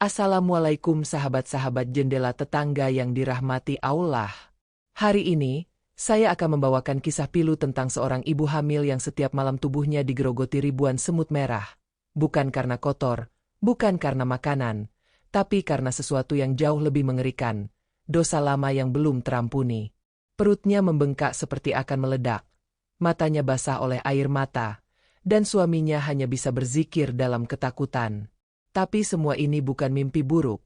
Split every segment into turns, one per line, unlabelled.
Assalamualaikum sahabat-sahabat jendela tetangga yang dirahmati Allah. Hari ini, saya akan membawakan kisah pilu tentang seorang ibu hamil yang setiap malam tubuhnya digerogoti ribuan semut merah. Bukan karena kotor, bukan karena makanan, tapi karena sesuatu yang jauh lebih mengerikan, dosa lama yang belum terampuni. Perutnya membengkak seperti akan meledak, matanya basah oleh air mata, dan suaminya hanya bisa berzikir dalam ketakutan. Tapi semua ini bukan mimpi buruk.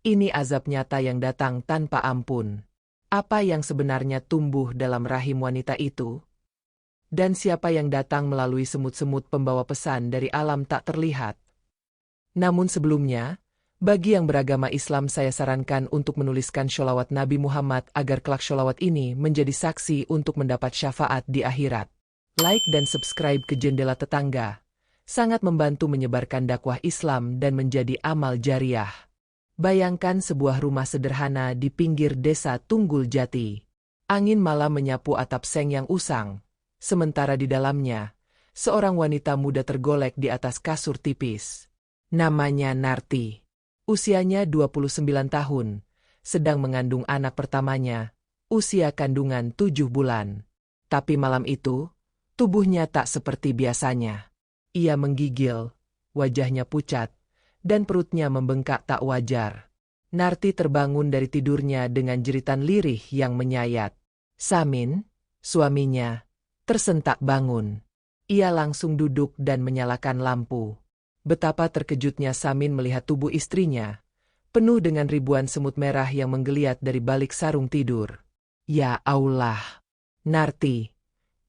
Ini azab nyata yang datang tanpa ampun. Apa yang sebenarnya tumbuh dalam rahim wanita itu? Dan siapa yang datang melalui semut-semut pembawa pesan dari alam tak terlihat? Namun sebelumnya, bagi yang beragama Islam saya sarankan untuk menuliskan sholawat Nabi Muhammad agar kelak sholawat ini menjadi saksi untuk mendapat syafaat di akhirat. Like dan subscribe ke Jendela Tetangga sangat membantu menyebarkan dakwah Islam dan menjadi amal jariah. Bayangkan sebuah rumah sederhana di pinggir desa Tunggul Jati. Angin malam menyapu atap seng yang usang, sementara di dalamnya, seorang wanita muda tergolek di atas kasur tipis. Namanya Narti. Usianya 29 tahun, sedang mengandung anak pertamanya, usia kandungan 7 bulan. Tapi malam itu, tubuhnya tak seperti biasanya. Ia menggigil, wajahnya pucat, dan perutnya membengkak tak wajar. Narti terbangun dari tidurnya dengan jeritan lirih yang menyayat. Samin, suaminya, tersentak bangun. Ia langsung duduk dan menyalakan lampu. Betapa terkejutnya Samin melihat tubuh istrinya, penuh dengan ribuan semut merah yang menggeliat dari balik sarung tidur. Ya Allah! Narti!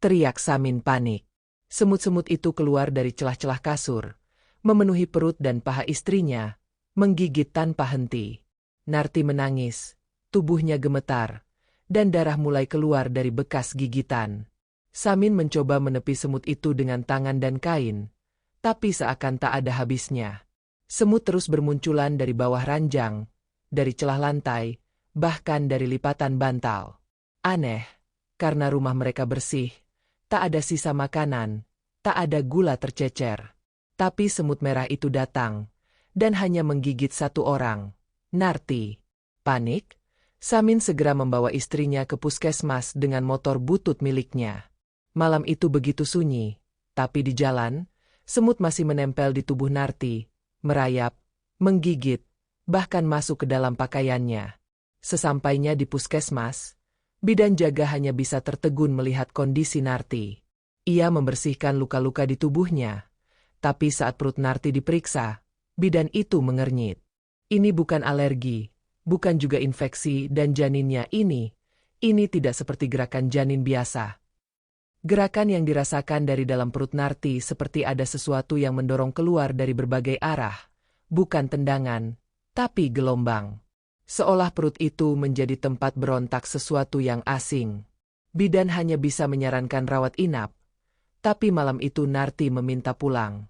Teriak Samin panik. Semut-semut itu keluar dari celah-celah kasur, memenuhi perut dan paha istrinya, menggigit tanpa henti. Narti menangis, tubuhnya gemetar, dan darah mulai keluar dari bekas gigitan. Samin mencoba menepi semut itu dengan tangan dan kain, tapi seakan tak ada habisnya. Semut terus bermunculan dari bawah ranjang, dari celah lantai, bahkan dari lipatan bantal. Aneh, karena rumah mereka bersih, tak ada sisa makanan, tak ada gula tercecer. Tapi semut merah itu datang, dan hanya menggigit satu orang, Narti. Panik, Samin segera membawa istrinya ke puskesmas dengan motor butut miliknya. Malam itu begitu sunyi, tapi di jalan, semut masih menempel di tubuh Narti, merayap, menggigit, bahkan masuk ke dalam pakaiannya. Sesampainya di puskesmas, bidan jaga hanya bisa tertegun melihat kondisi Narti. Ia membersihkan luka-luka di tubuhnya, tapi saat perut Narti diperiksa, bidan itu mengernyit. Ini bukan alergi, bukan juga infeksi dan janinnya ini tidak seperti gerakan janin biasa. Gerakan yang dirasakan dari dalam perut Narti seperti ada sesuatu yang mendorong keluar dari berbagai arah, bukan tendangan, tapi gelombang. Seolah perut itu menjadi tempat berontak sesuatu yang asing. Bidan hanya bisa menyarankan rawat inap, tapi malam itu Narti meminta pulang.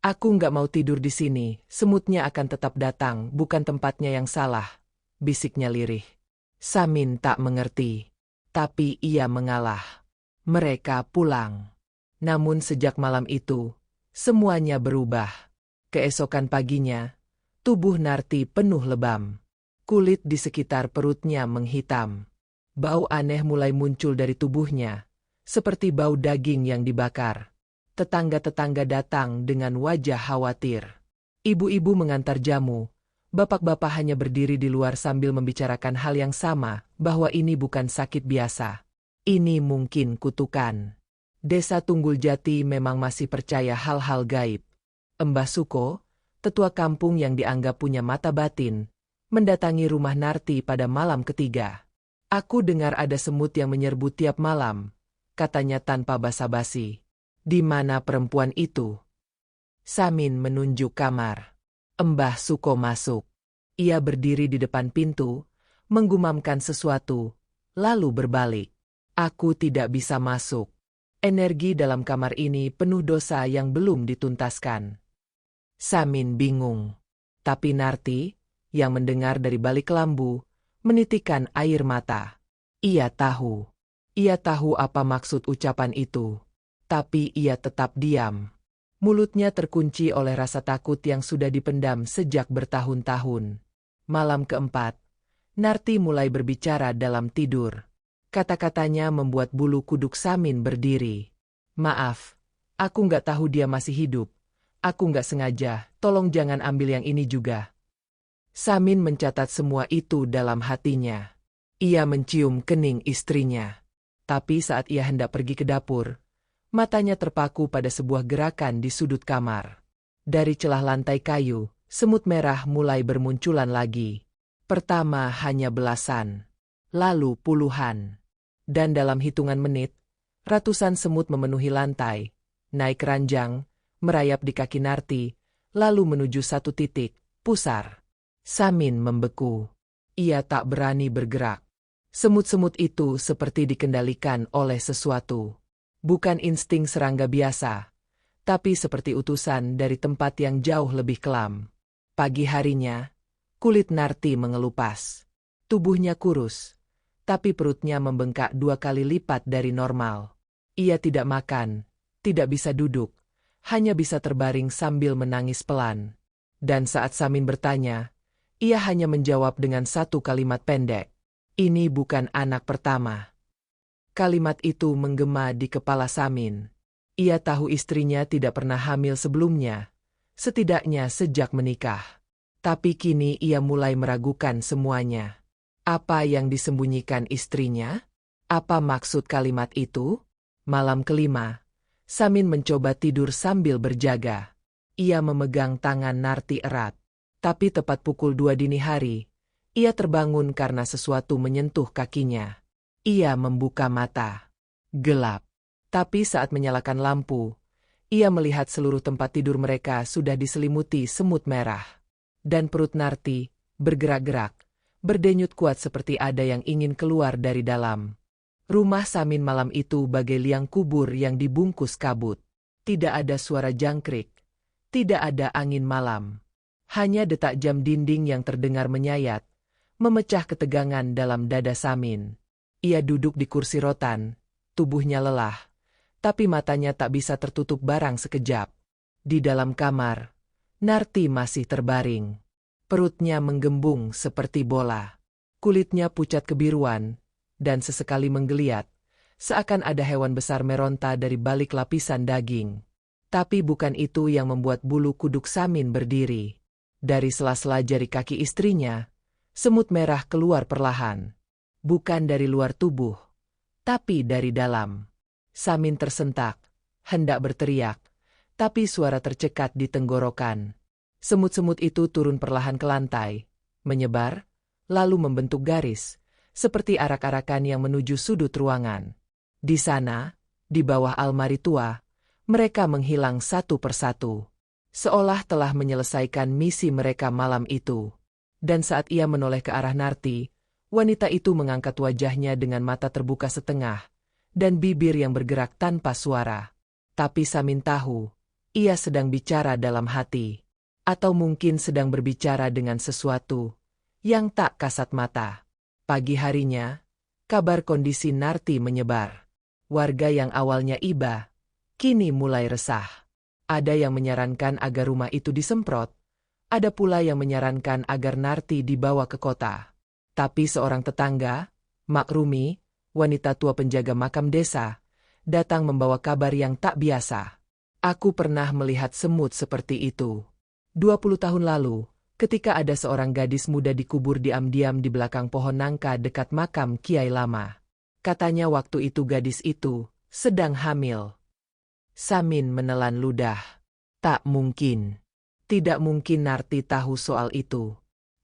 Aku nggak mau tidur di sini, semutnya akan tetap datang, bukan tempatnya yang salah, bisiknya lirih. Samin tak mengerti, tapi ia mengalah. Mereka pulang. Namun sejak malam itu, semuanya berubah. Keesokan paginya, tubuh Narti penuh lebam. Kulit di sekitar perutnya menghitam. Bau aneh mulai muncul dari tubuhnya, seperti bau daging yang dibakar. Tetangga-tetangga datang dengan wajah khawatir. Ibu-ibu mengantar jamu, bapak-bapak hanya berdiri di luar sambil membicarakan hal yang sama, bahwa ini bukan sakit biasa. Ini mungkin kutukan. Desa Tunggul Jati memang masih percaya hal-hal gaib. Mbah Suko, tetua kampung yang dianggap punya mata batin, mendatangi rumah Narti pada malam ketiga. Aku dengar ada semut yang menyerbu tiap malam, katanya tanpa basa-basi. Di mana perempuan itu? Samin menunjuk kamar. Mbah Suko masuk. Ia berdiri di depan pintu, menggumamkan sesuatu, lalu berbalik. Aku tidak bisa masuk. Energi dalam kamar ini penuh dosa yang belum dituntaskan. Samin bingung. Tapi Narti, yang mendengar dari balik kelambu, menitikkan air mata. Ia tahu apa maksud ucapan itu. Tapi ia tetap diam. Mulutnya terkunci oleh rasa takut yang sudah dipendam sejak bertahun-tahun. Malam keempat, Narti mulai berbicara dalam tidur. Kata-katanya membuat bulu kuduk Samin berdiri. Maaf, aku nggak tahu dia masih hidup. Aku nggak sengaja, tolong jangan ambil yang ini juga. Samin mencatat semua itu dalam hatinya. Ia mencium kening istrinya. Tapi saat ia hendak pergi ke dapur, matanya terpaku pada sebuah gerakan di sudut kamar. Dari celah lantai kayu, semut merah mulai bermunculan lagi. Pertama hanya belasan, lalu puluhan. Dan dalam hitungan menit, ratusan semut memenuhi lantai, naik ranjang, merayap di kaki Narti, lalu menuju satu titik, pusar. Samin membeku. Ia tak berani bergerak. Semut-semut itu seperti dikendalikan oleh sesuatu. Bukan insting serangga biasa, tapi seperti utusan dari tempat yang jauh lebih kelam. Pagi harinya, kulit Narti mengelupas. Tubuhnya kurus, tapi perutnya membengkak 2 kali lipat dari normal. Ia tidak makan, tidak bisa duduk, hanya bisa terbaring sambil menangis pelan. Dan saat Samin bertanya, ia hanya menjawab dengan satu kalimat pendek. Ini bukan anak pertama. Kalimat itu menggema di kepala Samin. Ia tahu istrinya tidak pernah hamil sebelumnya, setidaknya sejak menikah. Tapi kini ia mulai meragukan semuanya. Apa yang disembunyikan istrinya? Apa maksud kalimat itu? Malam kelima, Samin mencoba tidur sambil berjaga. Ia memegang tangan Narti erat. Tapi tepat pukul 2 dini hari, ia terbangun karena sesuatu menyentuh kakinya. Ia membuka mata. Gelap. Tapi saat menyalakan lampu, ia melihat seluruh tempat tidur mereka sudah diselimuti semut merah. Dan perut Narti bergerak-gerak, berdenyut kuat seperti ada yang ingin keluar dari dalam. Rumah Samin malam itu bagai liang kubur yang dibungkus kabut. Tidak ada suara jangkrik, tidak ada angin malam. Hanya detak jam dinding yang terdengar menyayat, memecah ketegangan dalam dada Samin. Ia duduk di kursi rotan, tubuhnya lelah, tapi matanya tak bisa tertutup barang sekejap. Di dalam kamar, Narti masih terbaring. Perutnya menggembung seperti bola. Kulitnya pucat kebiruan, dan sesekali menggeliat, seakan ada hewan besar meronta dari balik lapisan daging. Tapi bukan itu yang membuat bulu kuduk Samin berdiri. Dari sela-sela jari kaki istrinya, semut merah keluar perlahan. Bukan dari luar tubuh, tapi dari dalam. Samin tersentak, hendak berteriak, tapi suara tercekat di tenggorokan. Semut-semut itu turun perlahan ke lantai, menyebar, lalu membentuk garis, seperti arak-arakan yang menuju sudut ruangan. Di sana, di bawah almari tua, mereka menghilang satu persatu. Seolah telah menyelesaikan misi mereka malam itu. Dan saat ia menoleh ke arah Narti, wanita itu mengangkat wajahnya dengan mata terbuka setengah, dan bibir yang bergerak tanpa suara. Tapi Samin tahu, ia sedang bicara dalam hati. Atau mungkin sedang berbicara dengan sesuatu yang tak kasat mata. Pagi harinya, kabar kondisi Narti menyebar. Warga yang awalnya iba, kini mulai resah. Ada yang menyarankan agar rumah itu disemprot, ada pula yang menyarankan agar Narti dibawa ke kota. Tapi seorang tetangga, Mak Rumi, wanita tua penjaga makam desa, datang membawa kabar yang tak biasa. Aku pernah melihat semut seperti itu. 20 tahun lalu, ketika ada seorang gadis muda dikubur diam-diam di belakang pohon nangka dekat makam Kiai Lama. Katanya waktu itu gadis itu sedang hamil. Samin menelan ludah. Tak mungkin. Tidak mungkin Narti tahu soal itu.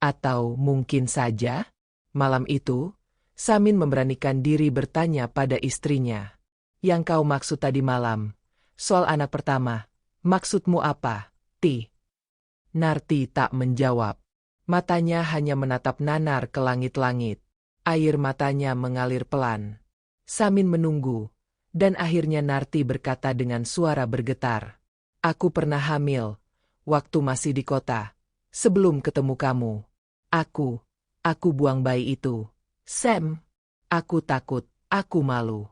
Atau mungkin saja? Malam itu, Samin memberanikan diri bertanya pada istrinya. Yang kau maksud tadi malam, soal anak pertama, maksudmu apa, Ti? Narti tak menjawab. Matanya hanya menatap nanar ke langit-langit. Air matanya mengalir pelan. Samin menunggu, dan akhirnya Narti berkata dengan suara bergetar. Aku pernah hamil, waktu masih di kota, sebelum ketemu kamu. Aku buang bayi itu. Sam, aku takut, aku malu.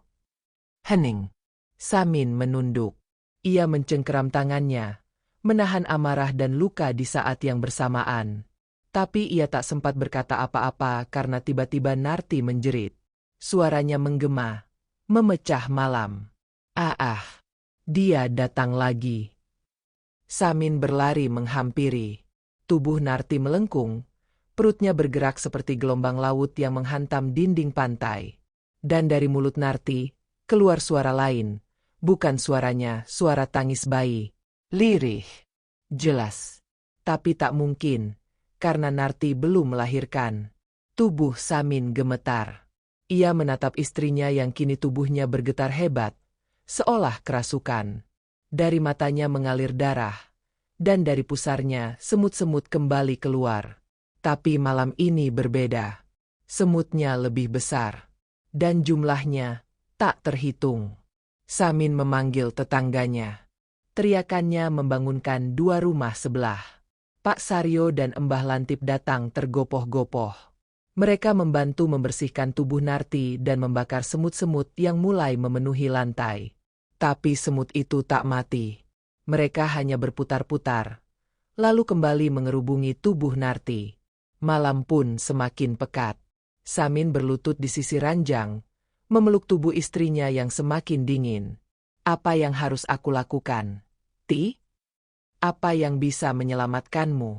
Hening. Samin menunduk. Ia mencengkeram tangannya, menahan amarah dan luka di saat yang bersamaan. Tapi ia tak sempat berkata apa-apa karena tiba-tiba Narti menjerit. Suaranya menggema, memecah malam. Ah, dia datang lagi. Samin berlari menghampiri. Tubuh Narti melengkung, perutnya bergerak seperti gelombang laut yang menghantam dinding pantai. Dan dari mulut Narti, keluar suara lain. Bukan suaranya, suara tangis bayi. Lirih. Jelas. Tapi tak mungkin, karena Narti belum melahirkan. Tubuh Samin gemetar. Ia menatap istrinya yang kini tubuhnya bergetar hebat, seolah kerasukan. Dari matanya mengalir darah, dan dari pusarnya semut-semut kembali keluar. Tapi malam ini berbeda. Semutnya lebih besar, dan jumlahnya tak terhitung. Samin memanggil tetangganya. Teriakannya membangunkan dua rumah sebelah. Pak Saryo dan Embah Lantip datang tergopoh-gopoh. Mereka membantu membersihkan tubuh Narti dan membakar semut-semut yang mulai memenuhi lantai. Tapi semut itu tak mati. Mereka hanya berputar-putar, lalu kembali mengerubungi tubuh Narti. Malam pun semakin pekat. Samin berlutut di sisi ranjang, memeluk tubuh istrinya yang semakin dingin. Apa yang harus aku lakukan, Ti? Apa yang bisa menyelamatkanmu?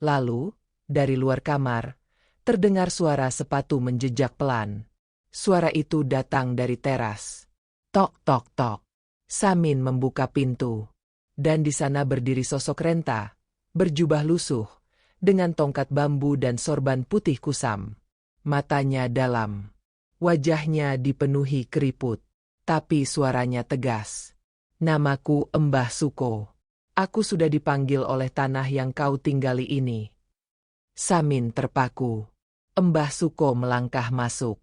Lalu, dari luar kamar, terdengar suara sepatu menjejak pelan. Suara itu datang dari teras. Tok, tok, tok. Samin membuka pintu. Dan di sana berdiri sosok renta, berjubah lusuh, dengan tongkat bambu dan sorban putih kusam. Matanya dalam. Wajahnya dipenuhi keriput. Tapi suaranya tegas. Namaku Embah Suko. Aku sudah dipanggil oleh tanah yang kau tinggali ini. Samin terpaku. Embah Suko melangkah masuk.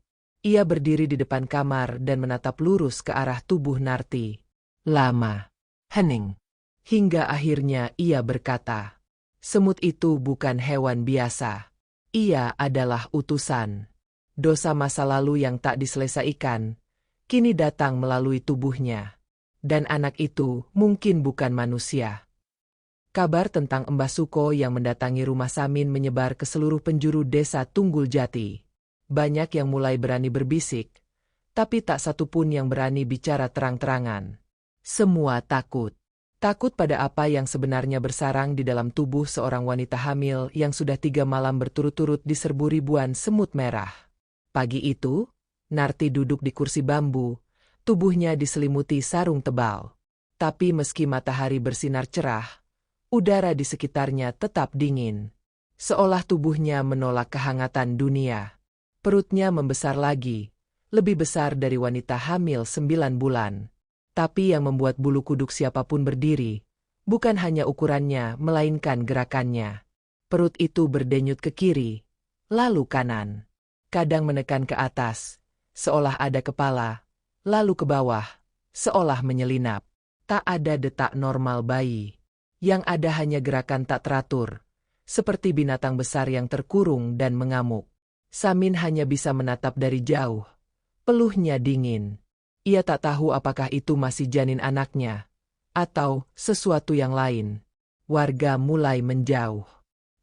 Ia berdiri di depan kamar dan menatap lurus ke arah tubuh Narti. Lama. Hening. Hingga akhirnya ia berkata, semut itu bukan hewan biasa. Ia adalah utusan. Dosa masa lalu yang tak diselesaikan, kini datang melalui tubuhnya. Dan anak itu mungkin bukan manusia. Kabar tentang Embah Suko yang mendatangi rumah Samin menyebar ke seluruh penjuru desa Tunggul Jati. Banyak yang mulai berani berbisik, tapi tak satu pun yang berani bicara terang-terangan. Semua takut. Takut pada apa yang sebenarnya bersarang di dalam tubuh seorang wanita hamil yang sudah 3 malam berturut-turut diserbu ribuan semut merah. Pagi itu, Narti duduk di kursi bambu, tubuhnya diselimuti sarung tebal. Tapi meski matahari bersinar cerah, udara di sekitarnya tetap dingin. Seolah tubuhnya menolak kehangatan dunia. Perutnya membesar lagi, lebih besar dari wanita hamil 9 bulan. Tapi yang membuat bulu kuduk siapapun berdiri, bukan hanya ukurannya melainkan gerakannya. Perut itu berdenyut ke kiri, lalu kanan. Kadang menekan ke atas, seolah ada kepala, lalu ke bawah, seolah menyelinap. Tak ada detak normal bayi. Yang ada hanya gerakan tak teratur, seperti binatang besar yang terkurung dan mengamuk. Samin hanya bisa menatap dari jauh. Peluhnya dingin. Ia tak tahu apakah itu masih janin anaknya, atau sesuatu yang lain. Warga mulai menjauh.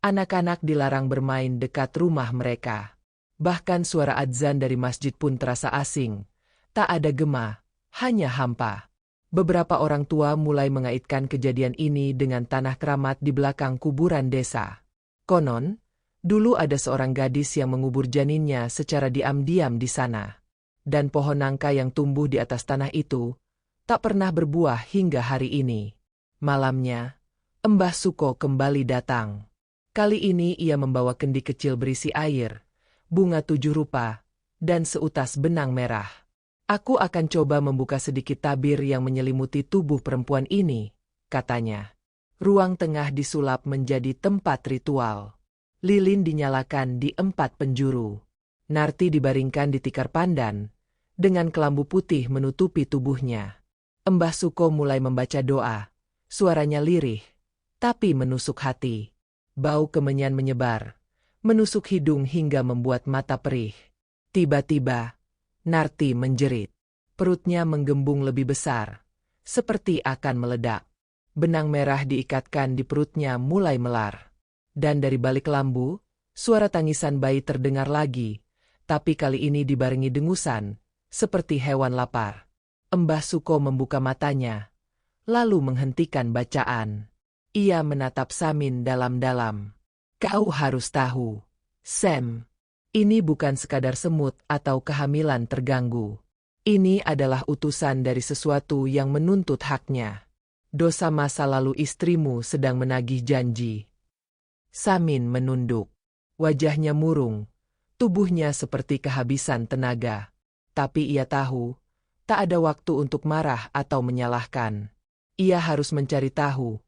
Anak-anak dilarang bermain dekat rumah mereka. Bahkan suara adzan dari masjid pun terasa asing. Tak ada gema, hanya hampa. Beberapa orang tua mulai mengaitkan kejadian ini dengan tanah keramat di belakang kuburan desa. Konon, dulu ada seorang gadis yang mengubur janinnya secara diam-diam di sana. Dan pohon nangka yang tumbuh di atas tanah itu tak pernah berbuah hingga hari ini. Malamnya, Embah Suko kembali datang. Kali ini ia membawa kendi kecil berisi air, bunga 7 rupa, dan seutas benang merah. Aku akan coba membuka sedikit tabir yang menyelimuti tubuh perempuan ini, katanya. Ruang tengah disulap menjadi tempat ritual. Lilin dinyalakan di 4 penjuru. Narti dibaringkan di tikar pandan, dengan kelambu putih menutupi tubuhnya. Embah Suko mulai membaca doa, suaranya lirih, tapi menusuk hati. Bau kemenyan menyebar, menusuk hidung hingga membuat mata perih. Tiba-tiba, Narti menjerit. Perutnya menggembung lebih besar, seperti akan meledak. Benang merah diikatkan di perutnya mulai melar. Dan dari balik lambu, suara tangisan bayi terdengar lagi, tapi kali ini dibarengi dengusan, seperti hewan lapar. Mbah Suko membuka matanya, lalu menghentikan bacaan. Ia menatap Samin dalam-dalam. Kau harus tahu, Sam. Ini bukan sekadar semut atau kehamilan terganggu. Ini adalah utusan dari sesuatu yang menuntut haknya. Dosa masa lalu istrimu sedang menagih janji. Samin menunduk. Wajahnya murung. Tubuhnya seperti kehabisan tenaga. Tapi ia tahu, tak ada waktu untuk marah atau menyalahkan. Ia harus mencari tahu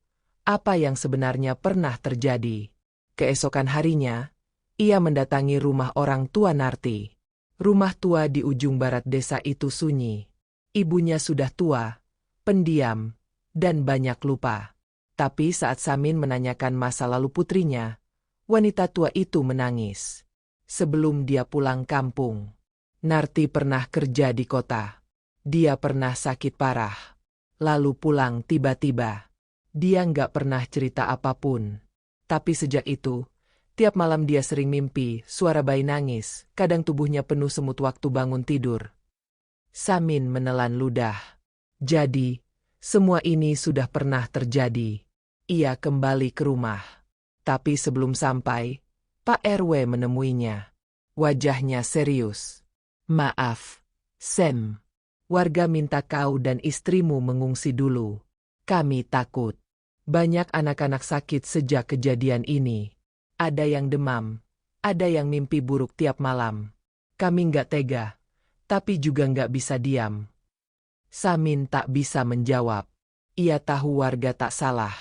apa yang sebenarnya pernah terjadi. Keesokan harinya, ia mendatangi rumah orang tua Narti. Rumah tua di ujung barat desa itu sunyi. Ibunya sudah tua, pendiam, dan banyak lupa. Tapi saat Samin menanyakan masa lalu putrinya, wanita tua itu menangis. Sebelum dia pulang kampung, Narti pernah kerja di kota. Dia pernah sakit parah. Lalu pulang tiba-tiba. Dia nggak pernah cerita apapun. Tapi sejak itu, tiap malam dia sering mimpi suara bayi nangis, kadang tubuhnya penuh semut waktu bangun tidur. Samin menelan ludah. Jadi, semua ini sudah pernah terjadi. Ia kembali ke rumah. Tapi sebelum sampai, Pak RW menemuinya. Wajahnya serius. Maaf, Sam. Warga minta kau dan istrimu mengungsi dulu. Kami takut. Banyak anak-anak sakit sejak kejadian ini. Ada yang demam, ada yang mimpi buruk tiap malam. Kami nggak tega, tapi juga nggak bisa diam. Samin tak bisa menjawab. Ia tahu warga tak salah.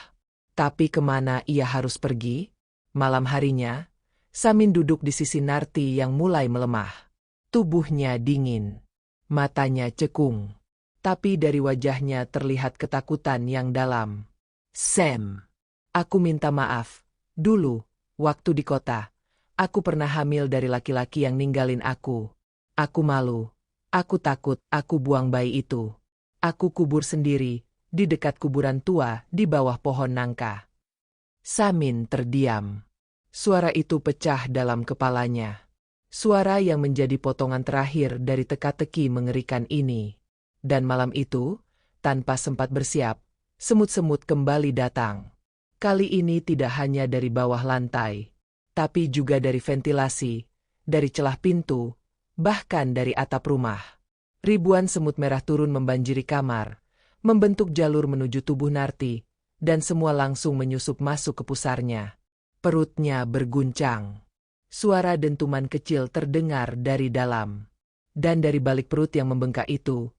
Tapi kemana ia harus pergi? Malam harinya, Samin duduk di sisi Narti yang mulai melemah. Tubuhnya dingin. Matanya cekung. Tapi dari wajahnya terlihat ketakutan yang dalam. Sam, aku minta maaf. Dulu, waktu di kota, aku pernah hamil dari laki-laki yang ninggalin aku. Aku malu. Aku takut aku buang bayi itu. Aku kubur sendiri, di dekat kuburan tua di bawah pohon nangka. Samin terdiam. Suara itu pecah dalam kepalanya. Suara yang menjadi potongan terakhir dari teka-teki mengerikan ini. Dan malam itu, tanpa sempat bersiap, semut-semut kembali datang. Kali ini tidak hanya dari bawah lantai, tapi juga dari ventilasi, dari celah pintu, bahkan dari atap rumah. Ribuan semut merah turun membanjiri kamar, membentuk jalur menuju tubuh Narti, dan semua langsung menyusup masuk ke pusarnya. Perutnya berguncang. Suara dentuman kecil terdengar dari dalam. Dan dari balik perut yang membengkak itu,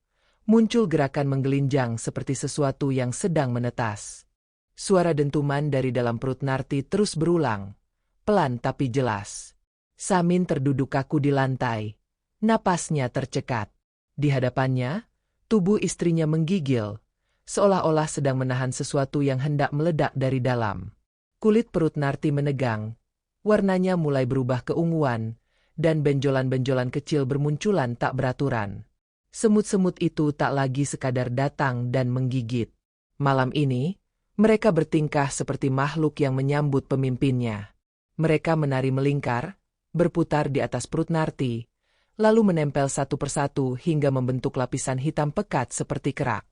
muncul gerakan menggelinjang seperti sesuatu yang sedang menetas. Suara dentuman dari dalam perut Narti terus berulang, pelan tapi jelas. Samin terduduk kaku di lantai, napasnya tercekat. Di hadapannya, tubuh istrinya menggigil, seolah-olah sedang menahan sesuatu yang hendak meledak dari dalam. Kulit perut Narti menegang, warnanya mulai berubah keunguan, dan benjolan-benjolan kecil bermunculan tak beraturan. Semut-semut itu tak lagi sekadar datang dan menggigit. Malam ini, mereka bertingkah seperti makhluk yang menyambut pemimpinnya. Mereka menari melingkar, berputar di atas perut Narti, lalu menempel satu persatu hingga membentuk lapisan hitam pekat seperti kerak.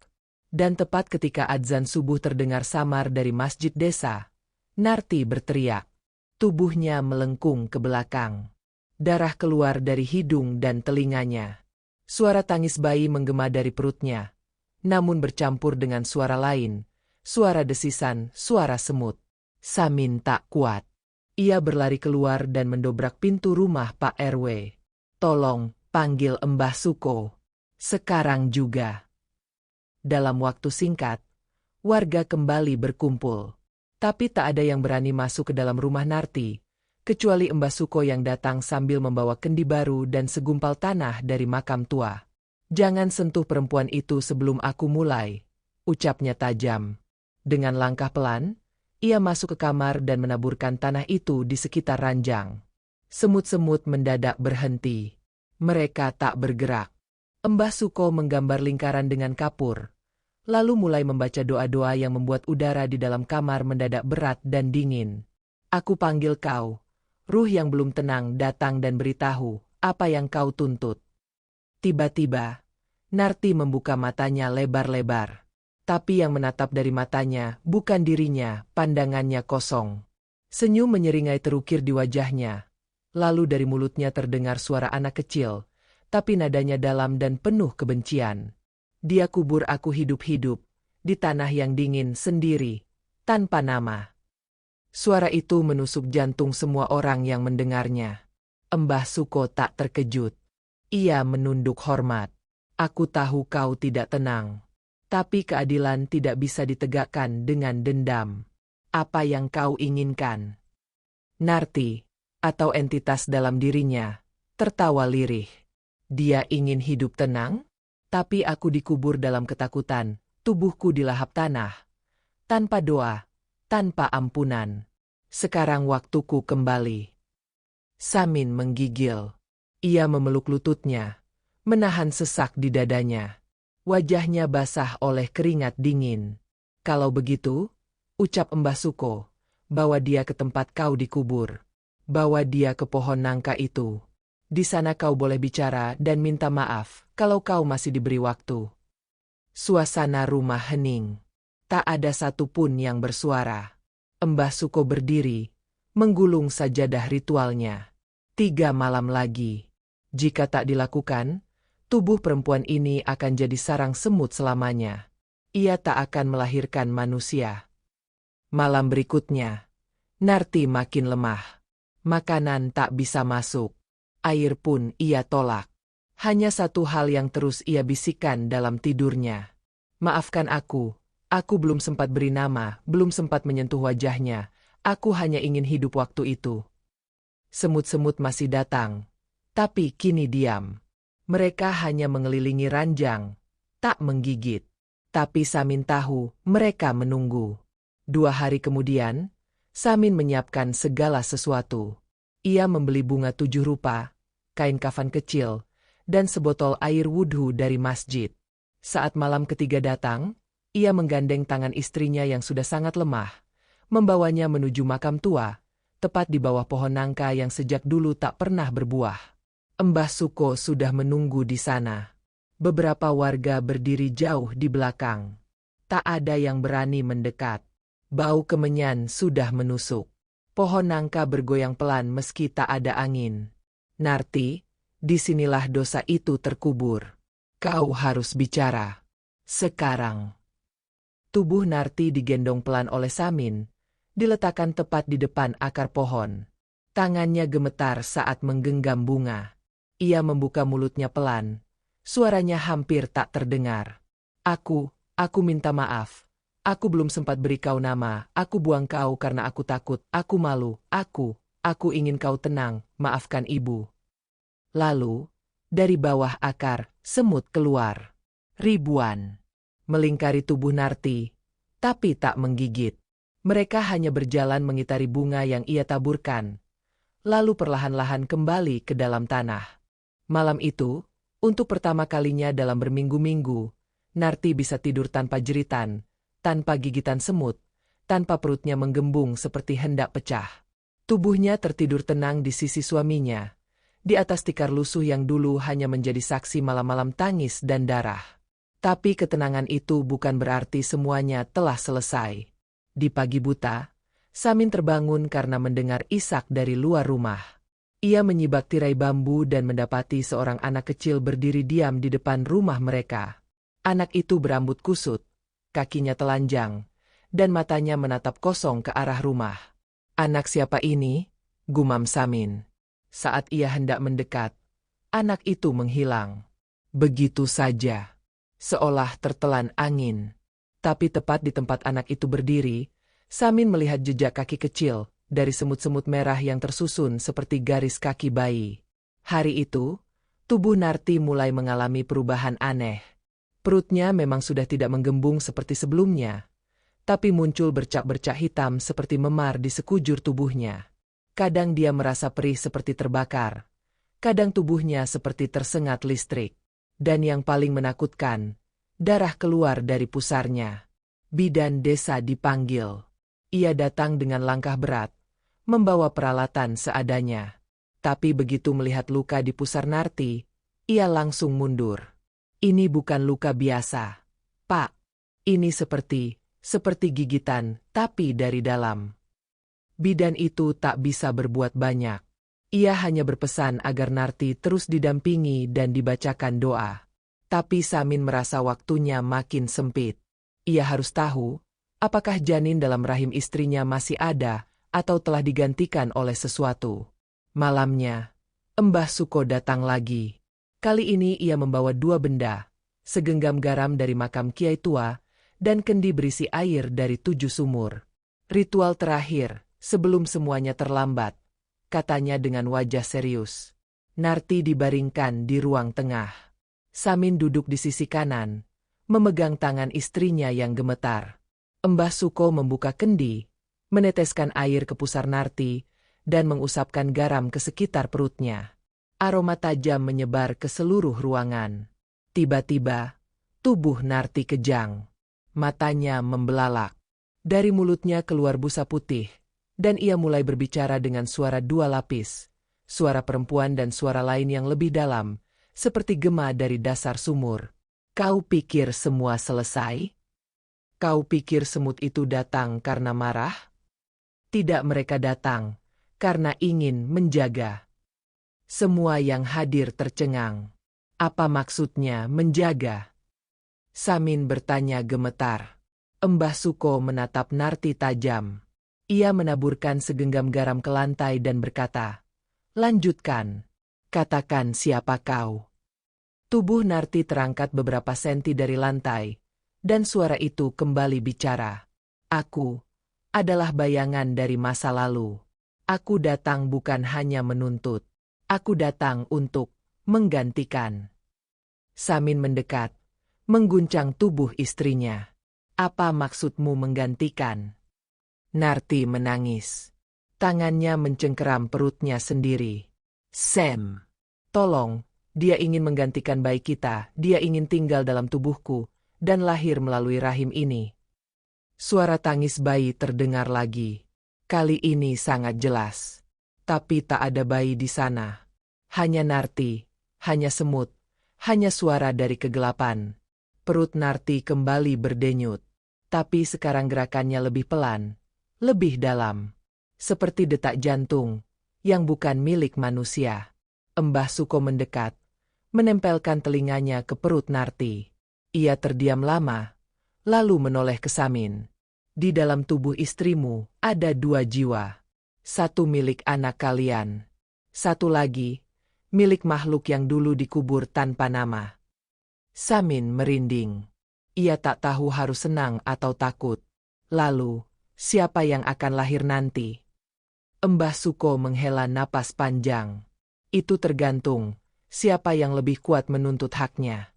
Dan tepat ketika adzan subuh terdengar samar dari masjid desa, Narti berteriak. Tubuhnya melengkung ke belakang. Darah keluar dari hidung dan telinganya. Suara tangis bayi menggema dari perutnya, namun bercampur dengan suara lain, suara desisan, suara semut. Samin tak kuat. Ia berlari keluar dan mendobrak pintu rumah Pak RW. Tolong, panggil Mbah Suko. Sekarang juga. Dalam waktu singkat, warga kembali berkumpul. Tapi tak ada yang berani masuk ke dalam rumah Narti, kecuali Mbah Suko yang datang sambil membawa kendi baru dan segumpal tanah dari makam tua. Jangan sentuh perempuan itu sebelum aku mulai, ucapnya tajam. Dengan langkah pelan, ia masuk ke kamar dan menaburkan tanah itu di sekitar ranjang. Semut-semut mendadak berhenti. Mereka tak bergerak. Mbah Suko menggambar lingkaran dengan kapur, lalu mulai membaca doa-doa yang membuat udara di dalam kamar mendadak berat dan dingin. Aku panggil kau. Ruh yang belum tenang datang dan beritahu apa yang kau tuntut. Tiba-tiba, Narti membuka matanya lebar-lebar. Tapi yang menatap dari matanya bukan dirinya, pandangannya kosong. Senyum menyeringai terukir di wajahnya. Lalu dari mulutnya terdengar suara anak kecil, tapi nadanya dalam dan penuh kebencian. Dia kubur aku hidup-hidup, di tanah yang dingin sendiri, tanpa nama. Suara itu menusuk jantung semua orang yang mendengarnya. Mbah Suko tak terkejut. Ia menunduk hormat. Aku tahu kau tidak tenang. Tapi keadilan tidak bisa ditegakkan dengan dendam. Apa yang kau inginkan? Narti, atau entitas dalam dirinya, tertawa lirih. Dia ingin hidup tenang? Tapi aku dikubur dalam ketakutan, tubuhku dilahap tanah. Tanpa doa, tanpa ampunan. Sekarang waktuku kembali. Samin menggigil. Ia memeluk lututnya, menahan sesak di dadanya. Wajahnya basah oleh keringat dingin. Kalau begitu, ucap Mbah Suko, bawa dia ke tempat kau dikubur. Bawa dia ke pohon nangka itu. Di sana kau boleh bicara dan minta maaf kalau kau masih diberi waktu. Suasana rumah hening. Tak ada satupun yang bersuara. Mbah Suko berdiri, menggulung sajadah ritualnya. 3 malam lagi. Jika tak dilakukan, tubuh perempuan ini akan jadi sarang semut selamanya. Ia tak akan melahirkan manusia. Malam berikutnya, Narti makin lemah. Makanan tak bisa masuk. Air pun ia tolak. Hanya satu hal yang terus ia bisikkan dalam tidurnya. Maafkan aku belum sempat beri nama, belum sempat menyentuh wajahnya. Aku hanya ingin hidup waktu itu. Semut-semut masih datang, tapi kini diam. Mereka hanya mengelilingi ranjang, tak menggigit. Tapi Samin tahu mereka menunggu. 2 hari kemudian, Samin menyiapkan segala sesuatu. Ia membeli bunga 7 rupa, kain kafan kecil, dan sebotol air wudhu dari masjid. Saat malam ketiga datang, ia menggandeng tangan istrinya yang sudah sangat lemah, membawanya menuju makam tua, tepat di bawah pohon nangka yang sejak dulu tak pernah berbuah. Mbah Suko sudah menunggu di sana. Beberapa warga berdiri jauh di belakang. Tak ada yang berani mendekat. Bau kemenyan sudah menusuk. Pohon nangka bergoyang pelan meski tak ada angin. Narti, disinilah dosa itu terkubur. Kau harus bicara. Sekarang. Tubuh Narti digendong pelan oleh Samin, diletakkan tepat di depan akar pohon. Tangannya gemetar saat menggenggam bunga. Ia membuka mulutnya pelan. Suaranya hampir tak terdengar. Aku minta maaf. Aku belum sempat beri kau nama. Aku buang kau karena aku takut. Aku malu. Aku ingin kau tenang. Maafkan ibu. Lalu, dari bawah akar, semut keluar. Ribuan. Melingkari tubuh Narti, tapi tak menggigit. Mereka hanya berjalan mengitari bunga yang ia taburkan. Lalu perlahan-lahan kembali ke dalam tanah. Malam itu, untuk pertama kalinya dalam berminggu-minggu, Narti bisa tidur tanpa jeritan, tanpa gigitan semut, tanpa perutnya menggembung seperti hendak pecah. Tubuhnya tertidur tenang di sisi suaminya, di atas tikar lusuh yang dulu hanya menjadi saksi malam-malam tangis dan darah. Tapi ketenangan itu bukan berarti semuanya telah selesai. Di pagi buta, Samin terbangun karena mendengar isak dari luar rumah. Ia menyibak tirai bambu dan mendapati seorang anak kecil berdiri diam di depan rumah mereka. Anak itu berambut kusut, kakinya telanjang, dan matanya menatap kosong ke arah rumah. Anak siapa ini? Gumam Samin. Saat ia hendak mendekat, anak itu menghilang. Begitu saja, seolah tertelan angin. Tapi tepat di tempat anak itu berdiri, Samin melihat jejak kaki kecil dari semut-semut merah yang tersusun seperti garis kaki bayi. Hari itu, tubuh Narti mulai mengalami perubahan aneh. Perutnya memang sudah tidak menggembung seperti sebelumnya, tapi muncul bercak-bercak hitam seperti memar di sekujur tubuhnya. Kadang dia merasa perih seperti terbakar, kadang tubuhnya seperti tersengat listrik. Dan yang paling menakutkan, Darah keluar dari pusarnya. Bidan desa dipanggil. Ia datang dengan langkah berat, membawa peralatan seadanya. Tapi begitu melihat luka di pusar Narti, ia langsung mundur. Ini bukan luka biasa, Pak. Ini seperti gigitan, tapi dari dalam. Bidan itu tak bisa berbuat banyak. Ia hanya berpesan agar Narti terus didampingi dan dibacakan doa. Tapi Samin merasa waktunya makin sempit. Ia harus tahu, apakah janin dalam rahim istrinya masih ada, atau telah digantikan oleh sesuatu. Malamnya, Mbah Suko datang lagi. Kali ini ia membawa 2 benda, segenggam garam dari makam kiai tua, dan kendi berisi air dari 7 sumur. Ritual terakhir, sebelum semuanya terlambat, katanya dengan wajah serius. Narti dibaringkan di ruang tengah. Samin duduk di sisi kanan, memegang tangan istrinya yang gemetar. Mbah Suko membuka kendi, meneteskan air ke pusar Narti, dan mengusapkan garam ke sekitar perutnya. Aroma tajam menyebar ke seluruh ruangan. Tiba-tiba, tubuh Narti kejang. Matanya membelalak. Dari mulutnya keluar busa putih, dan ia mulai berbicara dengan suara 2 lapis. Suara perempuan dan suara lain yang lebih dalam, seperti gema dari dasar sumur. Kau pikir semua selesai? Kau pikir semut itu datang karena marah? Tidak, mereka datang karena ingin menjaga. Semua yang hadir tercengang. Apa maksudnya menjaga? Samin bertanya gemetar. Mbah Suko menatap Narti tajam. Ia menaburkan segenggam garam ke lantai dan berkata, "Lanjutkan. Katakan siapa kau." Tubuh Narti terangkat beberapa senti dari lantai, dan suara itu kembali bicara. "Aku adalah bayangan dari masa lalu. Aku datang bukan hanya menuntut. Aku datang untuk menggantikan." Samin mendekat, mengguncang tubuh istrinya. "Apa maksudmu menggantikan?" Narti menangis. Tangannya mencengkeram perutnya sendiri. "Sam, tolong, dia ingin menggantikan bayi kita, dia ingin tinggal dalam tubuhku, dan lahir melalui rahim ini." Suara tangis bayi terdengar lagi. Kali ini sangat jelas. Tapi tak ada bayi di sana. Hanya Narti, hanya semut, hanya suara dari kegelapan. Perut Narti kembali berdenyut. Tapi sekarang gerakannya lebih pelan, lebih dalam. Seperti detak jantung, yang bukan milik manusia. Mbah Suko mendekat, menempelkan telinganya ke perut Narti. Ia terdiam lama, lalu menoleh ke Samin. "Di dalam tubuh istrimu ada 2 jiwa. Satu milik anak kalian. Satu lagi, milik makhluk yang dulu dikubur tanpa nama." Samin merinding. Ia tak tahu harus senang atau takut. Lalu, siapa yang akan lahir nanti? Mbah Suko menghela napas panjang. "Itu tergantung, siapa yang lebih kuat menuntut haknya."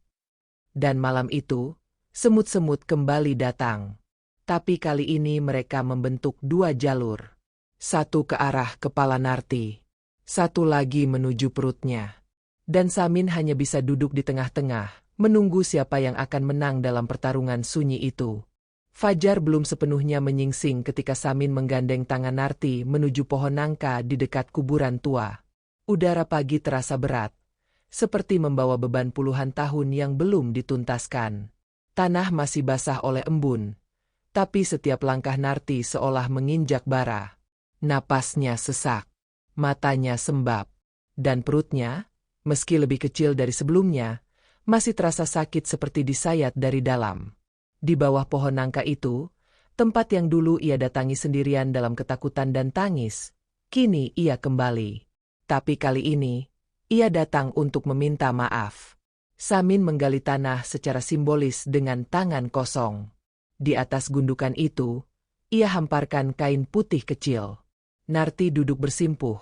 Dan malam itu, semut-semut kembali datang. Tapi kali ini mereka membentuk 2 jalur. Satu ke arah kepala Narti, satu lagi menuju perutnya. Dan Samin hanya bisa duduk di tengah-tengah, menunggu siapa yang akan menang dalam pertarungan sunyi itu. Fajar belum sepenuhnya menyingsing ketika Samin menggandeng tangan Narti menuju pohon nangka di dekat kuburan tua. Udara pagi terasa berat, seperti membawa beban puluhan tahun yang belum dituntaskan. Tanah masih basah oleh embun. Tapi setiap langkah Narti seolah menginjak bara. Napasnya sesak, matanya sembab, dan perutnya, meski lebih kecil dari sebelumnya, masih terasa sakit seperti disayat dari dalam. Di bawah pohon nangka itu, tempat yang dulu ia datangi sendirian dalam ketakutan dan tangis, kini ia kembali. Tapi kali ini, ia datang untuk meminta maaf. Samin menggali tanah secara simbolis dengan tangan kosong. Di atas gundukan itu, ia hamparkan kain putih kecil. Narti duduk bersimpuh,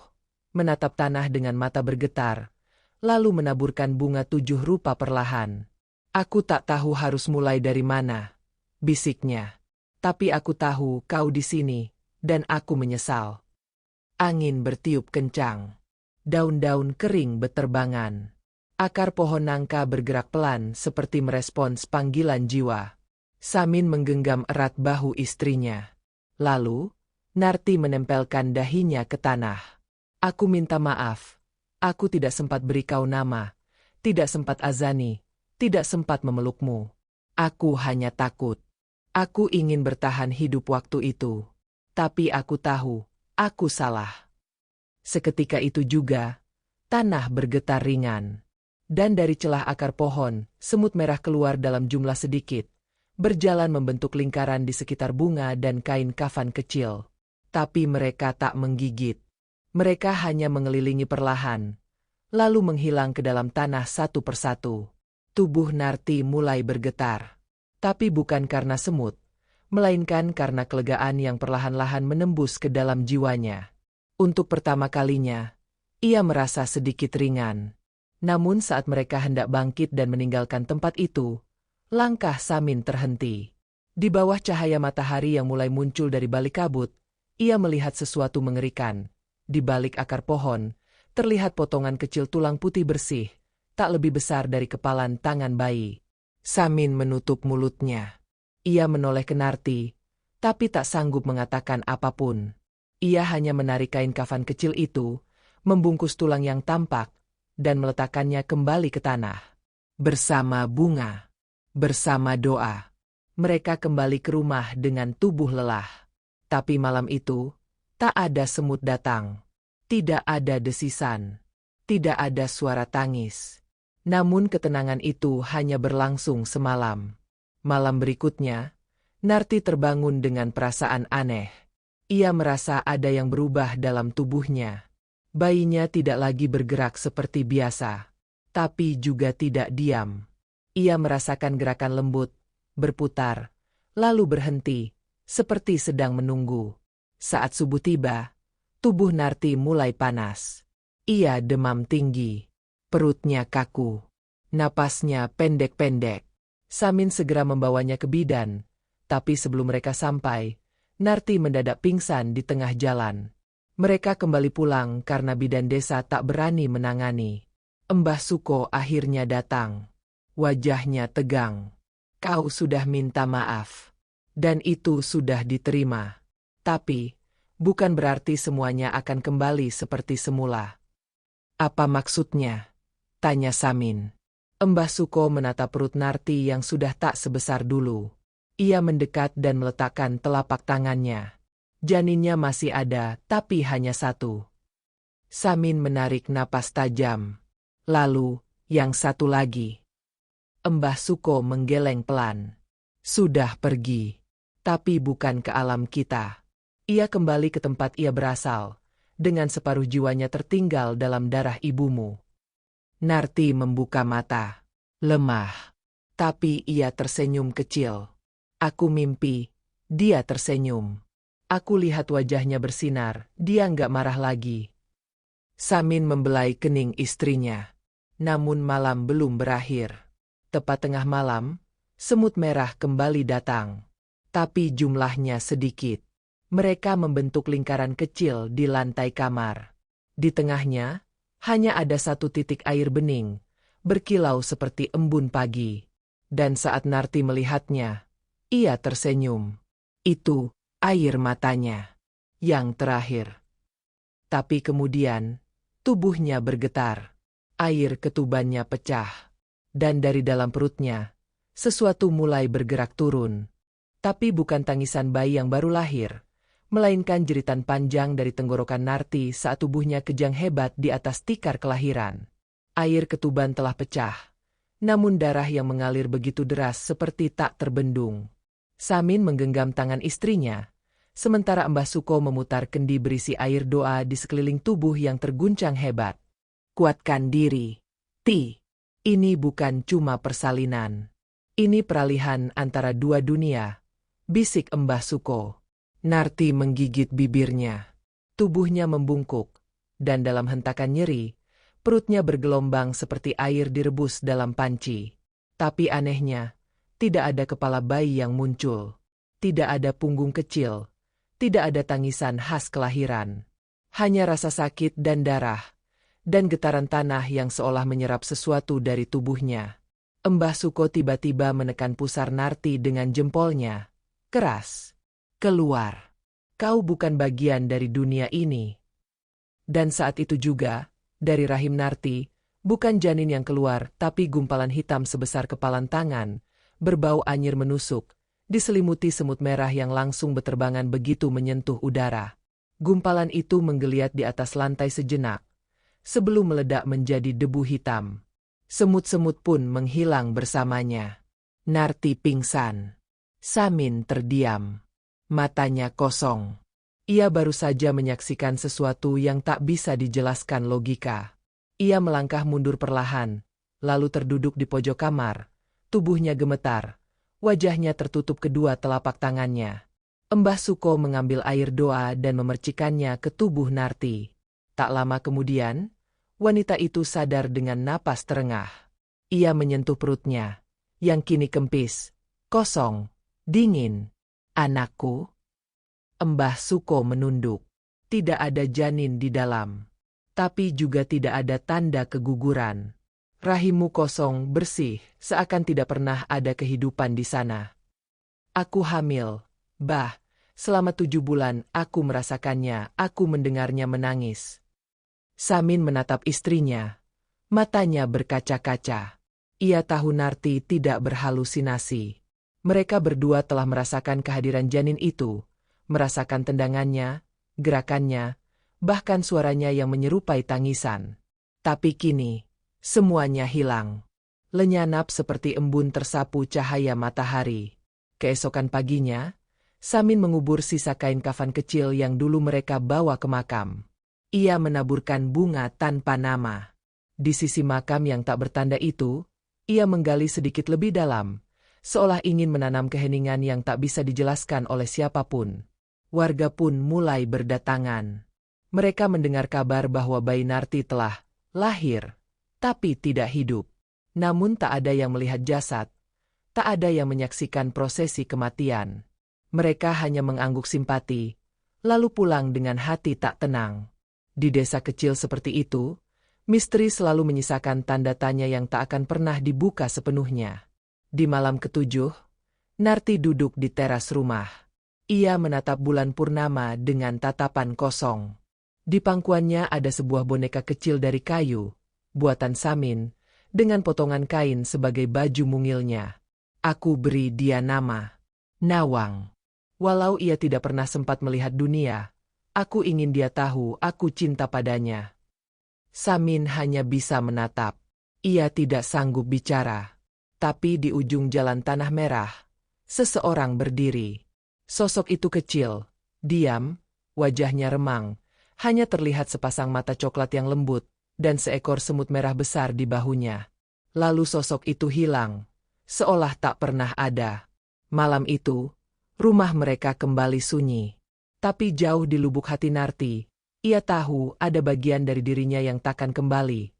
menatap tanah dengan mata bergetar, lalu menaburkan bunga 7 rupa perlahan. "Aku tak tahu harus mulai dari mana," bisiknya. "Tapi aku tahu kau di sini, dan aku menyesal." Angin bertiup kencang. Daun-daun kering beterbangan. Akar pohon nangka bergerak pelan seperti merespons panggilan jiwa. Samin menggenggam erat bahu istrinya. Lalu, Narti menempelkan dahinya ke tanah. Aku minta maaf. Aku tidak sempat beri kau nama. Tidak sempat azani. Tidak sempat memelukmu. Aku hanya takut. Aku ingin bertahan hidup waktu itu. Tapi aku tahu, aku salah. Seketika itu juga, tanah bergetar ringan. Dan dari celah akar pohon, semut merah keluar dalam jumlah sedikit, berjalan membentuk lingkaran di sekitar bunga dan kain kafan kecil. Tapi mereka tak menggigit. Mereka hanya mengelilingi perlahan, lalu menghilang ke dalam tanah satu persatu. Tubuh Narti mulai bergetar. Tapi bukan karena semut, melainkan karena kelegaan yang perlahan-lahan menembus ke dalam jiwanya. Untuk pertama kalinya, ia merasa sedikit ringan. Namun saat mereka hendak bangkit dan meninggalkan tempat itu, langkah Samin terhenti. Di bawah cahaya matahari yang mulai muncul dari balik kabut, ia melihat sesuatu mengerikan. Di balik akar pohon, terlihat potongan kecil tulang putih bersih, tak lebih besar dari kepalan tangan bayi. Samin menutup mulutnya. Ia menoleh ke Narti, tapi tak sanggup mengatakan apapun. Ia hanya menarik kain kafan kecil itu, membungkus tulang yang tampak, dan meletakkannya kembali ke tanah. Bersama bunga, bersama doa, mereka kembali ke rumah dengan tubuh lelah. Tapi malam itu, tak ada semut datang. Tidak ada desisan. Tidak ada suara tangis. Namun ketenangan itu hanya berlangsung semalam. Malam berikutnya, Narti terbangun dengan perasaan aneh. Ia merasa ada yang berubah dalam tubuhnya. Bayinya tidak lagi bergerak seperti biasa, tapi juga tidak diam. Ia merasakan gerakan lembut, berputar, lalu berhenti, seperti sedang menunggu. Saat subuh tiba, tubuh Narti mulai panas. Ia demam tinggi, perutnya kaku, napasnya pendek-pendek. Samin segera membawanya ke bidan, tapi sebelum mereka sampai, Narti mendadak pingsan di tengah jalan. Mereka kembali pulang karena bidan desa tak berani menangani. Mbah Suko akhirnya datang. Wajahnya tegang. Kau sudah minta maaf. Dan itu sudah diterima. Tapi, bukan berarti semuanya akan kembali seperti semula. Apa maksudnya? Tanya Samin. Mbah Suko menatap perut Narti yang sudah tak sebesar dulu. Ia mendekat dan meletakkan telapak tangannya. Janinnya masih ada, tapi hanya satu. Samin menarik napas tajam. Lalu, yang satu lagi. Mbah Suko menggeleng pelan. Sudah pergi. Tapi bukan ke alam kita. Ia kembali ke tempat ia berasal, dengan separuh jiwanya tertinggal dalam darah ibumu. Narti membuka mata. Lemah. Tapi ia tersenyum kecil. Aku mimpi. Dia tersenyum. Aku lihat wajahnya bersinar, dia nggak marah lagi. Samin membelai kening istrinya. Namun malam belum berakhir. Tepat tengah malam, semut merah kembali datang. Tapi jumlahnya sedikit. Mereka membentuk lingkaran kecil di lantai kamar. Di tengahnya, hanya ada satu titik air bening, berkilau seperti embun pagi. Dan saat Narti melihatnya, ia tersenyum. Itu air matanya. Yang terakhir. Tapi kemudian, tubuhnya bergetar. Air ketubannya pecah. Dan dari dalam perutnya, sesuatu mulai bergerak turun. Tapi bukan tangisan bayi yang baru lahir, melainkan jeritan panjang dari tenggorokan Narti saat tubuhnya kejang hebat di atas tikar kelahiran. Air ketuban telah pecah, namun darah yang mengalir begitu deras seperti tak terbendung. Samin menggenggam tangan istrinya, sementara Mbah Suko memutar kendi berisi air doa di sekeliling tubuh yang terguncang hebat. Kuatkan diri, Ti. Ini bukan cuma persalinan. Ini peralihan antara dua dunia, bisik Mbah Suko. Narti menggigit bibirnya. Tubuhnya membungkuk, dan dalam hentakan nyeri, perutnya bergelombang seperti air direbus dalam panci. Tapi anehnya, tidak ada kepala bayi yang muncul. Tidak ada punggung kecil. Tidak ada tangisan khas kelahiran. Hanya rasa sakit dan darah. dan getaran tanah yang seolah menyerap sesuatu dari tubuhnya. Mbah Suko tiba-tiba menekan pusar Narti dengan jempolnya. Keras. Keluar. Kau bukan bagian dari dunia ini. Dan saat itu juga, dari rahim Narti, bukan janin yang keluar, tapi gumpalan hitam sebesar kepalan tangan, berbau anyir menusuk, diselimuti semut merah yang langsung beterbangan begitu menyentuh udara. Gumpalan itu menggeliat di atas lantai sejenak, sebelum meledak menjadi debu hitam. Semut-semut pun menghilang bersamanya. Narti pingsan. Samin terdiam. Matanya kosong. Ia baru saja menyaksikan sesuatu yang tak bisa dijelaskan logika. Ia melangkah mundur perlahan, lalu terduduk di pojok kamar. Tubuhnya gemetar. Wajahnya tertutup kedua telapak tangannya. Mbah Suko mengambil air doa dan memercikannya ke tubuh Narti. Tak lama kemudian, wanita itu sadar dengan napas terengah. Ia menyentuh perutnya, yang kini kempis, kosong, dingin. Anakku? Mbah Suko menunduk. Tidak ada janin di dalam. Tapi juga tidak ada tanda keguguran. Rahimmu kosong, bersih, seakan tidak pernah ada kehidupan di sana. Aku hamil, Bah. Selama 7 bulan aku merasakannya, aku mendengarnya menangis. Samin menatap istrinya. Matanya berkaca-kaca. Ia tahu Narti tidak berhalusinasi. Mereka berdua telah merasakan kehadiran janin itu, merasakan tendangannya, gerakannya, bahkan suaranya yang menyerupai tangisan. Tapi kini, semuanya hilang. Lenyap seperti embun tersapu cahaya matahari. Keesokan paginya, Samin mengubur sisa kain kafan kecil yang dulu mereka bawa ke makam. Ia menaburkan bunga tanpa nama. Di sisi makam yang tak bertanda itu, ia menggali sedikit lebih dalam, seolah ingin menanam keheningan yang tak bisa dijelaskan oleh siapapun. Warga pun mulai berdatangan. Mereka mendengar kabar bahwa bayi Narti telah lahir, tapi tidak hidup. Namun tak ada yang melihat jasad, tak ada yang menyaksikan prosesi kematian. Mereka hanya mengangguk simpati, lalu pulang dengan hati tak tenang. Di desa kecil seperti itu, misteri selalu menyisakan tanda tanya yang tak akan pernah dibuka sepenuhnya. Di malam ke-7, Narti duduk di teras rumah. Ia menatap bulan purnama dengan tatapan kosong. Di pangkuannya ada sebuah boneka kecil dari kayu, buatan Samin, dengan potongan kain sebagai baju mungilnya. Aku beri dia nama Nawang. Walau ia tidak pernah sempat melihat dunia, aku ingin dia tahu aku cinta padanya. Samin hanya bisa menatap. Ia tidak sanggup bicara. Tapi di ujung jalan tanah merah, seseorang berdiri. Sosok itu kecil, diam, wajahnya remang, hanya terlihat sepasang mata coklat yang lembut, dan seekor semut merah besar di bahunya. Lalu sosok itu hilang, seolah tak pernah ada. Malam itu, rumah mereka kembali sunyi. Tapi jauh di lubuk hati Narti, ia tahu ada bagian dari dirinya yang takkan kembali.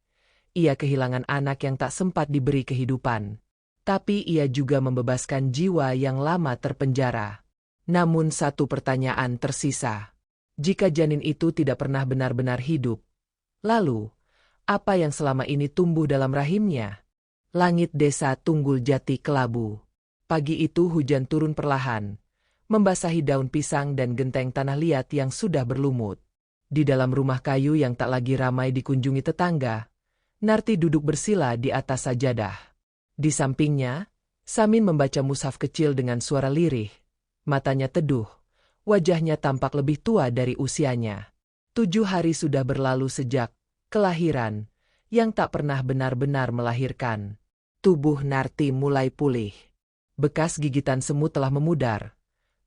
Ia kehilangan anak yang tak sempat diberi kehidupan. Tapi ia juga membebaskan jiwa yang lama terpenjara. Namun satu pertanyaan tersisa. Jika janin itu tidak pernah benar-benar hidup, lalu, apa yang selama ini tumbuh dalam rahimnya? Langit desa Tunggul Jati kelabu. Pagi itu hujan turun perlahan, membasahi daun pisang dan genteng tanah liat yang sudah berlumut. Di dalam rumah kayu yang tak lagi ramai dikunjungi tetangga, Narti duduk bersila di atas sajadah. Di sampingnya, Samin membaca mushaf kecil dengan suara lirih. Matanya teduh, wajahnya tampak lebih tua dari usianya. 7 hari sudah berlalu sejak kelahiran, yang tak pernah benar-benar melahirkan. Tubuh Narti mulai pulih. Bekas gigitan semut telah memudar,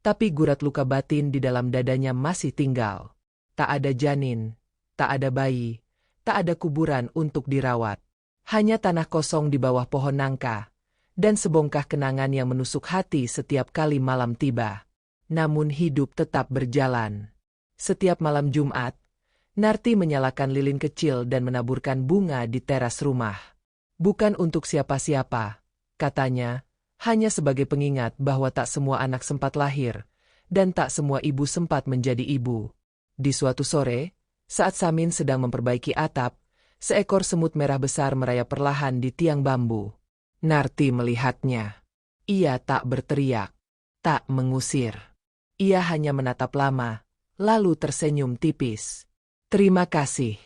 tapi gurat luka batin di dalam dadanya masih tinggal. Tak ada janin, tak ada bayi, tak ada kuburan untuk dirawat. Hanya tanah kosong di bawah pohon nangka, dan sebongkah kenangan yang menusuk hati setiap kali malam tiba. Namun hidup tetap berjalan. Setiap malam Jumat, Narti menyalakan lilin kecil dan menaburkan bunga di teras rumah. Bukan untuk siapa-siapa, katanya, hanya sebagai pengingat bahwa tak semua anak sempat lahir, dan tak semua ibu sempat menjadi ibu. Di suatu sore, saat Samin sedang memperbaiki atap, seekor semut merah besar merayap perlahan di tiang bambu. Narti melihatnya. Ia tak berteriak, tak mengusir. Ia hanya menatap lama, lalu tersenyum tipis. "Terima kasih,"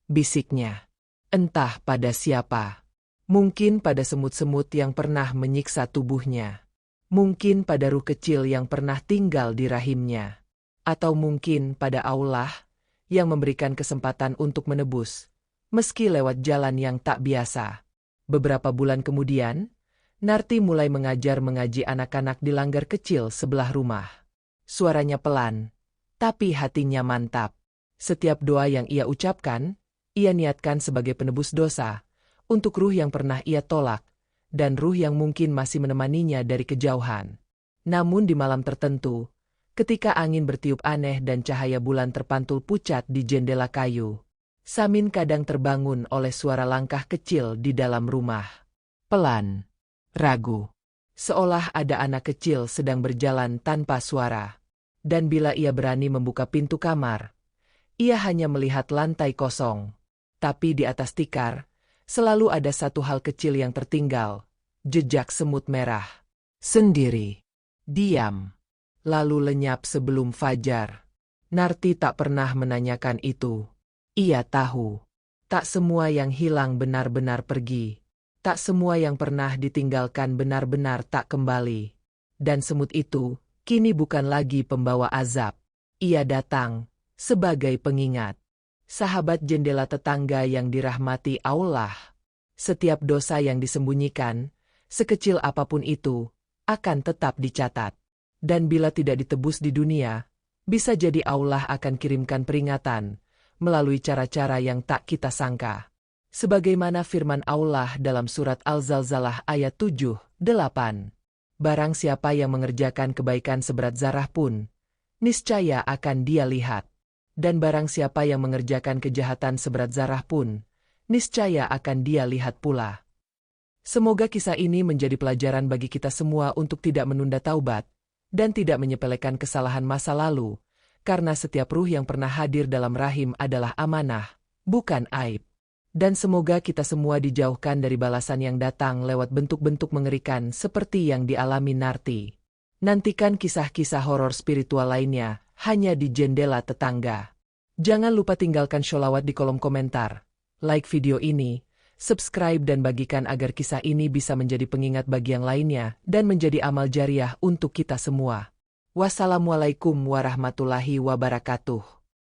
bisiknya. Entah pada siapa. Mungkin pada semut-semut yang pernah menyiksa tubuhnya. Mungkin pada ruh kecil yang pernah tinggal di rahimnya. Atau mungkin pada Allah yang memberikan kesempatan untuk menebus, meski lewat jalan yang tak biasa. Beberapa bulan kemudian, Narti mulai mengaji anak-anak di langgar kecil sebelah rumah. Suaranya pelan, tapi hatinya mantap. Setiap doa yang ia ucapkan, ia niatkan sebagai penebus dosa, untuk ruh yang pernah ia tolak, dan ruh yang mungkin masih menemaninya dari kejauhan. Namun di malam tertentu, ketika angin bertiup aneh dan cahaya bulan terpantul pucat di jendela kayu, Samin kadang terbangun oleh suara langkah kecil di dalam rumah. Pelan, ragu, seolah ada anak kecil sedang berjalan tanpa suara. Dan bila ia berani membuka pintu kamar, ia hanya melihat lantai kosong. Tapi di atas tikar, selalu ada satu hal kecil yang tertinggal, jejak semut merah. Sendiri, diam, lalu lenyap sebelum fajar. Narti tak pernah menanyakan itu. Ia tahu, tak semua yang hilang benar-benar pergi. Tak semua yang pernah ditinggalkan benar-benar tak kembali. Dan semut itu, kini bukan lagi pembawa azab. Ia datang sebagai pengingat. Sahabat jendela tetangga yang dirahmati Allah. Setiap dosa yang disembunyikan, sekecil apapun itu, akan tetap dicatat. Dan bila tidak ditebus di dunia, bisa jadi Allah akan kirimkan peringatan melalui cara-cara yang tak kita sangka. Sebagaimana firman Allah dalam surat Al-Zalzalah ayat 7-8. Barang siapa yang mengerjakan kebaikan seberat zarah pun, niscaya akan dia lihat. Dan barang siapa yang mengerjakan kejahatan seberat zarah pun, niscaya akan dia lihat pula. Semoga kisah ini menjadi pelajaran bagi kita semua untuk tidak menunda taubat, dan tidak menyepelekan kesalahan masa lalu, karena setiap ruh yang pernah hadir dalam rahim adalah amanah, bukan aib. Dan semoga kita semua dijauhkan dari balasan yang datang lewat bentuk-bentuk mengerikan seperti yang dialami Narti. Nantikan kisah-kisah horor spiritual lainnya, hanya di Jendela Tetangga. Jangan lupa tinggalkan sholawat di kolom komentar, like video ini, subscribe dan bagikan agar kisah ini bisa menjadi pengingat bagi yang lainnya dan menjadi amal jariah untuk kita semua. Wassalamualaikum warahmatullahi wabarakatuh.